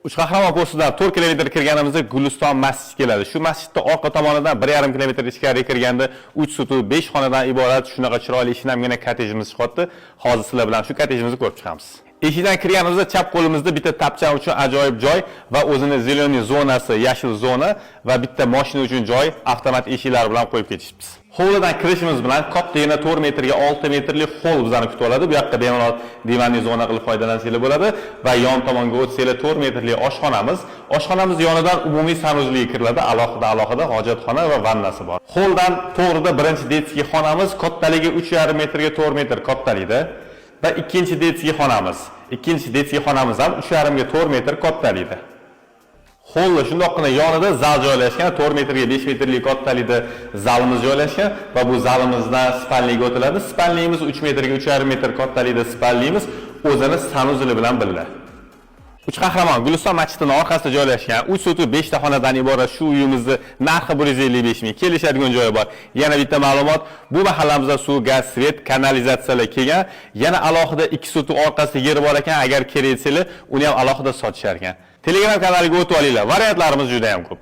Uch Qahramon postidan 4 kilometr kirganimizda Guliston masjidi keladi. Shu masjidning orqa tomonidan 1,5 kilometr ichkariga kirganda 3 sutu 5 xonadan iborat shunaqa chiroyli shinamgina kottejimiz chiqyapti. Hozir sizlar bilan shu kottejimizni ko'rib chiqamiz. Eshikdan kirganimizda chap qo'limizda bitta tapchan uchun ajoyib joy va o'zini zeleniy zonasi, yashil zona va bitta mashina uchun joy, avtomat eshiklar bilan qo'yib ketishibmiz. Hovlidan kirishimiz bilan kattagina 4 metrga 6 metrlik hol bizani kutib oladi. Bu yoqqa bemalol divanli zona qilib foydalansanglar bo'ladi va yon tomonga o'tsanglar 4 metrlik oshxonamiz. Oshxonamiz yonidan umumiy sanuzliga kiriladi. Alohida hojatxona va vannasi bor. Holdan to'g'rida birinchi detskiy xonamiz kattaligi 3,5 metrga 4 metr kattalikda. Va ikkinchi detskiy xonamiz. Ikkinchi detskiy xonamiz ham 3,5 ga 4 metr kattalikda. Holda shundoqqina yonida zal joylashgan, 4 metrga 5 metrlik kattalikda zalimiz joylashgan va bu zalimizdan spalniga o'tiladi. Spalnimiz 3 metrga 3,5 metr kattalikda spalnimiz o'zini sanuzli bilan birga. Uch Qahramon Guliston masjidining orqasida joylashgan 3 sutu 5 ta xonadan iborat shu uyimizni narxi 155 ming. Kelishadigan joyi bor. Yana bitta ma'lumot, bu mahallamizda suv, gaz, svet, kanalizatsiyalar kelgan. Yana alohida 2 sutu orqasida yer bor ekan, agar kerak etsanglar, uni ham alohida sotishar ekan. Telegram kanaliga o'tib olinglar. Variantlarimiz juda ham ko'p.